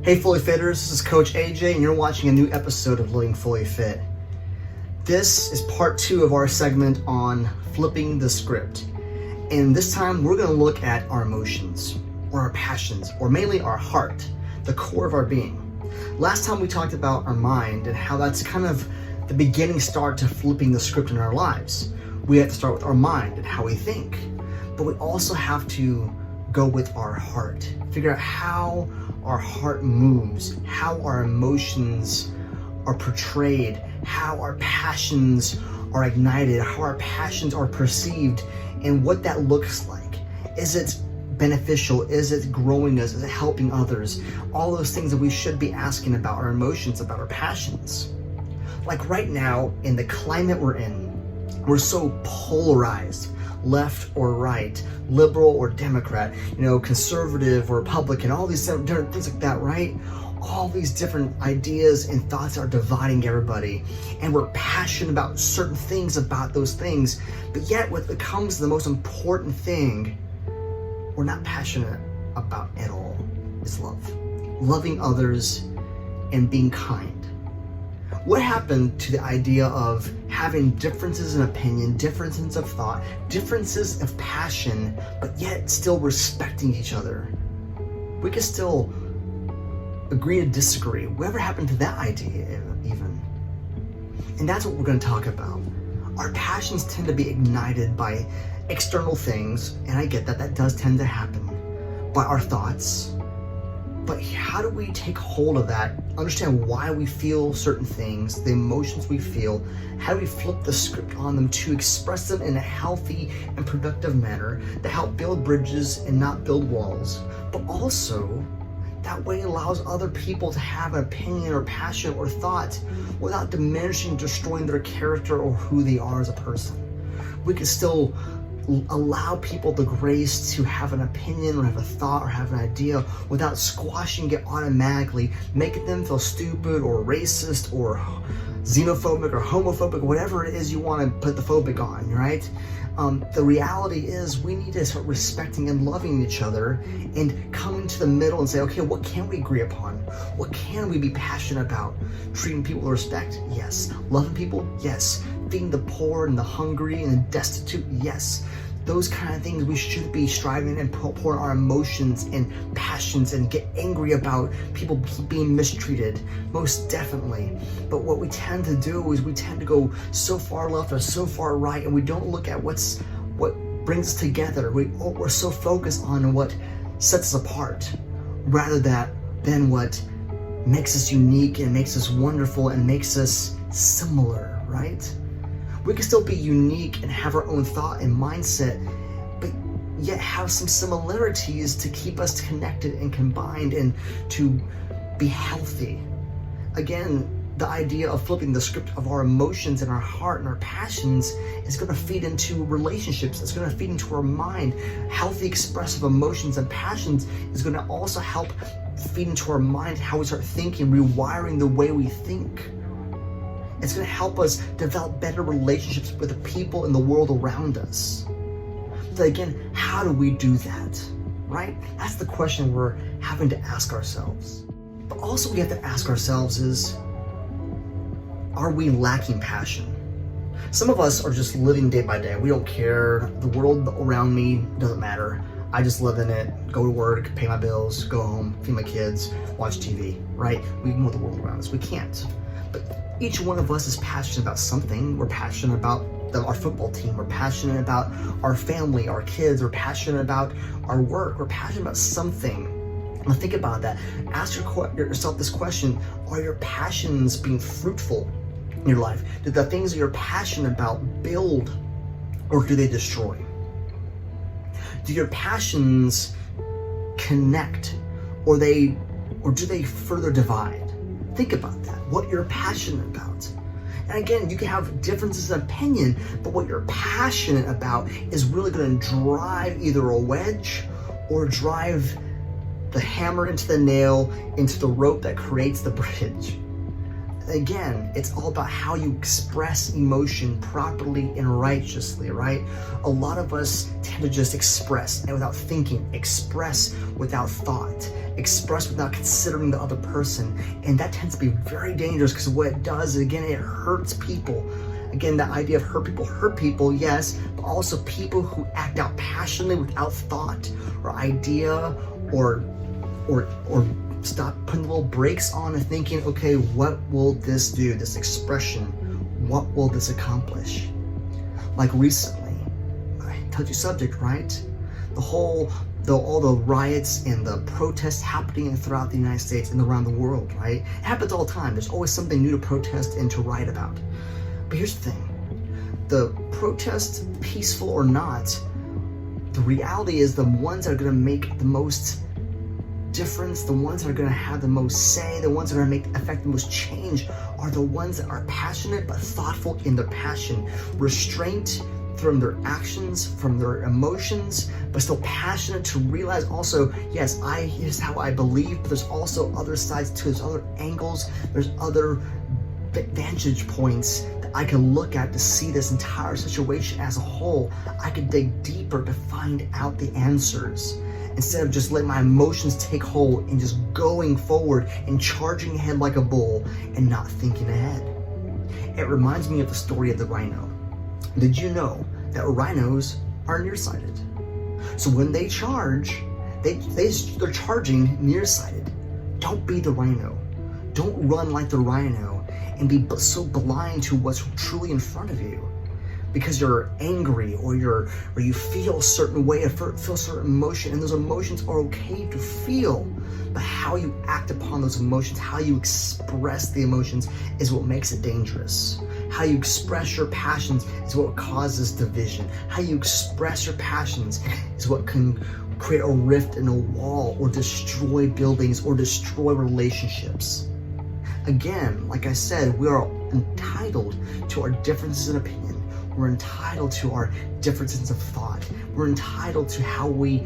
Hey Fully Fitters, this is Coach AJ and you're watching a new episode of Living Fully Fit. This is part 2 of our segment on flipping the script. And this time we're going to look at our emotions, or our passions, or mainly our heart, the core of our being. Last time we talked about our mind and how that's kind of the beginning start to flipping the script in our lives. We have to start with our mind and how we think, but we also have to go with our heart, figure out how our heart moves, how our emotions are portrayed, how our passions are ignited, how our passions are perceived, and what that looks like. Is it beneficial? Is it growing us? Is it helping others? All those things that we should be asking about our emotions, about our passions. Like right now, in the climate we're in, we're so polarized, left or right, liberal or Democrat, conservative or Republican, all these different things like that, right? All these different ideas and thoughts are dividing everybody, and we're passionate about certain things about those things, but yet when it comes to the most important thing, we're not passionate about at all. It's love. Loving others and being kind. What happened to the idea of having differences in opinion, differences of thought, differences of passion, but yet still respecting each other? We could still agree to disagree. Whatever happened to that idea even? And that's what we're going to talk about. Our passions tend to be ignited by external things, and I get that, that does tend to happen, by our thoughts. But how do we take hold of that, understand why we feel certain things, the emotions we feel, how do we flip the script on them to express them in a healthy and productive manner that help build bridges and not build walls, but also that way allows other people to have an opinion or passion or thought without diminishing, destroying their character or who they are as a person. We can still allow people the grace to have an opinion or have a thought or have an idea without squashing it automatically, making them feel stupid or racist or xenophobic or homophobic, whatever it is you want to put the phobic on, right? The reality is we need to start respecting and loving each other and coming to the middle and say, okay, what can we agree upon? What can we be passionate about? Treating people with respect? Yes. Loving people? Yes. Feeding the poor and the hungry and the destitute? Yes. Those kind of things we should be striving and pour our emotions and passions and get angry about people being mistreated, most definitely. But what we tend to do is we tend to go so far left or so far right, and we don't look at what brings us together. We're so focused on what sets us apart rather than what makes us unique and makes us wonderful and makes us similar, right? We can still be unique and have our own thought and mindset, but yet have some similarities to keep us connected and combined and to be healthy. Again, the idea of flipping the script of our emotions and our heart and our passions is going to feed into relationships. It's going to feed into our mind. Healthy, expressive emotions and passions is going to also help feed into our mind how we start thinking, rewiring the way we think. It's going to help us develop better relationships with the people in the world around us. But again, how do we do that, right? That's the question we're having to ask ourselves. But also we have to ask ourselves is, are we lacking passion? Some of us are just living day by day. We don't care. The world around me doesn't matter. I just live in it, go to work, pay my bills, go home, feed my kids, watch TV, right? We ignore the world around us. We can't. But each one of us is passionate about something. We're passionate about our football team. We're passionate about our family, our kids. We're passionate about our work. We're passionate about something. Now think about that. Ask yourself this question. Are your passions being fruitful in your life? Do the things that you're passionate about build or do they destroy? Do your passions connect or do they further divide? Think about that, what you're passionate about. And again, you can have differences in opinion, but what you're passionate about is really going to drive either a wedge or drive the hammer into the nail, into the rope that creates the bridge. Again, it's all about how you express emotion properly and righteously, right? A lot of us tend to just express and without thinking, express without thought, express without considering the other person. And that tends to be very dangerous because what it does, again, it hurts people. Again, that idea of hurt people, yes, but also people who act out passionately without thought or idea or stop putting little brakes on and thinking, okay, what will this do, this expression? What will this accomplish? Like recently, touchy subject, right? All the riots and the protests happening throughout the United States and around the world, right? It happens all the time. There's always something new to protest and to write about. But here's the thing. The protest, peaceful or not, the reality is the ones that are going to make the most difference, the ones that are going to have the most say, the ones that are going to affect the most change are the ones that are passionate but thoughtful in their passion, restraint from their actions, from their emotions, but still passionate to realize also, yes, here's how I believe, but there's also other sides to it, there's other angles, there's other vantage points that I can look at to see this entire situation as a whole. I can dig deeper to find out the answers instead of just letting my emotions take hold and just going forward and charging ahead like a bull and not thinking ahead. It reminds me of the story of the rhino. Did you know that rhinos are nearsighted? So when they charge, they're charging nearsighted. Don't be the rhino. Don't run like the rhino and be so blind to what's truly in front of you because you're angry or you feel a certain way, feel a certain emotion, and those emotions are okay to feel, but how you act upon those emotions, how you express the emotions is what makes it dangerous. How you express your passions is what causes division. How you express your passions is what can create a rift in a wall or destroy buildings or destroy relationships. Again, like I said, we are entitled to our differences in opinion. We're entitled to our differences of thought. We're entitled to how we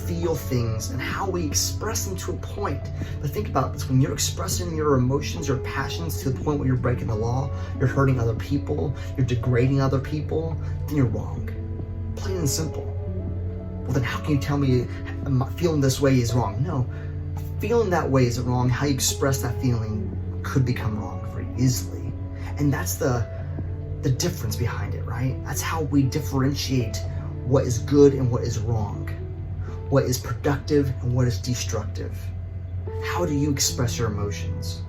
feel things and how we express them to a point. But think about this, when you're expressing your emotions, your passions to the point where you're breaking the law, you're hurting other people, you're degrading other people, then you're wrong. Plain and simple. Well, then how can you tell me feeling this way is wrong? No, feeling that way isn't wrong. How you express that feeling could become wrong very easily. And that's the difference behind it, right? That's how we differentiate what is good and what is wrong, what is productive and what is destructive. How do you express your emotions?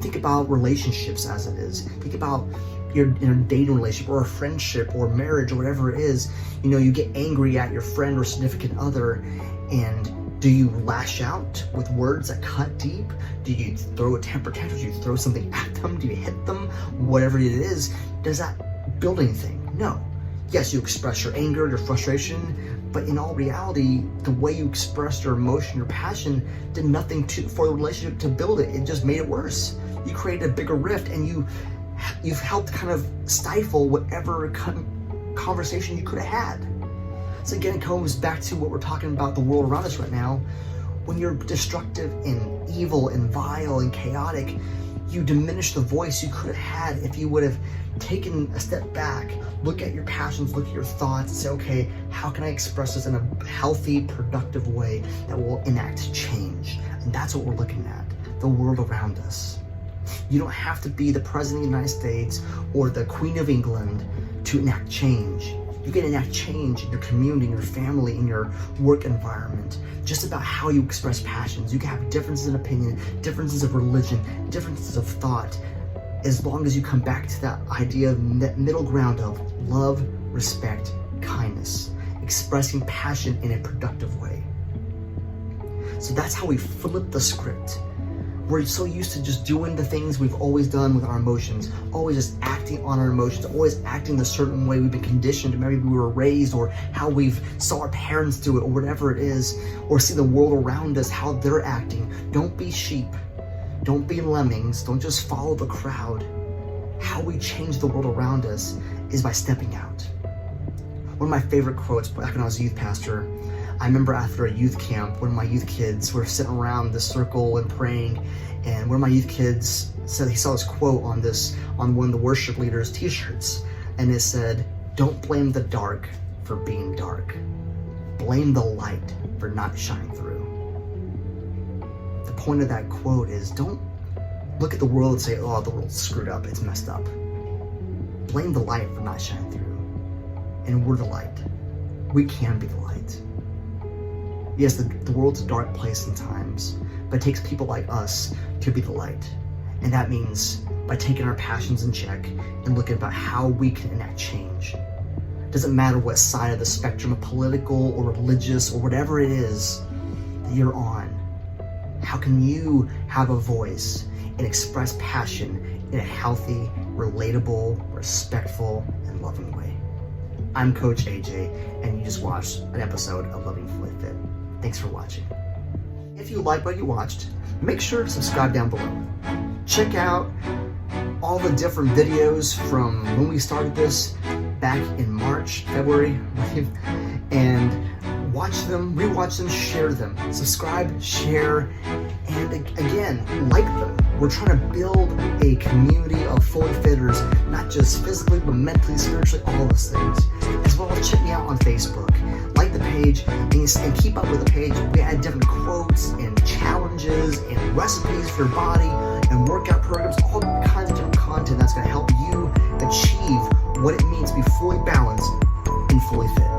Think about relationships as it is. Think about you're in a dating relationship or a friendship or marriage or whatever it is. You know, you get angry at your friend or significant other, and do you lash out with words that cut deep? Do you throw a temper tantrum? Do you throw something at them? Do you hit them? Whatever it is, does that build anything? No. Yes, you express your anger, your frustration, but in all reality, the way you expressed your emotion, your passion, did nothing for the relationship to build it. It just made it worse. You created a bigger rift, and you've helped kind of stifle whatever conversation you could have had. So again, it comes back to what we're talking about, the world around us right now. When you're destructive and evil and vile and chaotic, you diminish the voice you could have had if you would have taken a step back, look at your passions, look at your thoughts, and say, okay, how can I express this in a healthy, productive way that will enact change? And that's what we're looking at, the world around us. You don't have to be the President of the United States or the Queen of England to enact change. You can enact change in your community, in your family, in your work environment, just about how you express passions. You can have differences in opinion, differences of religion, differences of thought, as long as you come back to that idea of that middle ground of love, respect, kindness, expressing passion in a productive way. So that's how we flip the script. We're so used to just doing the things we've always done with our emotions, always just acting on our emotions, always acting the certain way we've been conditioned, maybe we were raised, or how we've saw our parents do it, or whatever it is, or see the world around us, how they're acting. Don't be sheep. Don't be lemmings. Don't just follow the crowd. How we change the world around us is by stepping out. One of my favorite quotes back when I was a youth pastor, I remember after a youth camp, one of my youth kids were sitting around this circle and praying, and one of my youth kids said he saw this quote on one of the worship leaders' t-shirts, and it said, "Don't blame the dark for being dark. Blame the light for not shining through." The point of that quote is, don't look at the world and say, "Oh, the world's screwed up, it's messed up." Blame the light for not shining through. And we're the light. We can be the light. Yes, the world's a dark place sometimes, but it takes people like us to be the light. And that means by taking our passions in check and looking about how we can enact change. It doesn't matter what side of the spectrum of political or religious or whatever it is that you're on. How can you have a voice and express passion in a healthy, relatable, respectful, and loving way? I'm Coach AJ, and you just watched an episode of Loving Fully Fit. Thanks for watching. If you like what you watched, make sure to subscribe down below. Check out all the different videos from when we started this back in March, February, and watch them, rewatch them, share them. Subscribe, share, and again, like them. We're trying to build a community of fully fitters, not just physically, but mentally, spiritually, all those things. As well as check me out on Facebook. Like the page and keep up with the page. We add different quotes and challenges and recipes for your body and workout programs, all kinds of different content that's going to help you achieve what it means to be fully balanced and fully fit.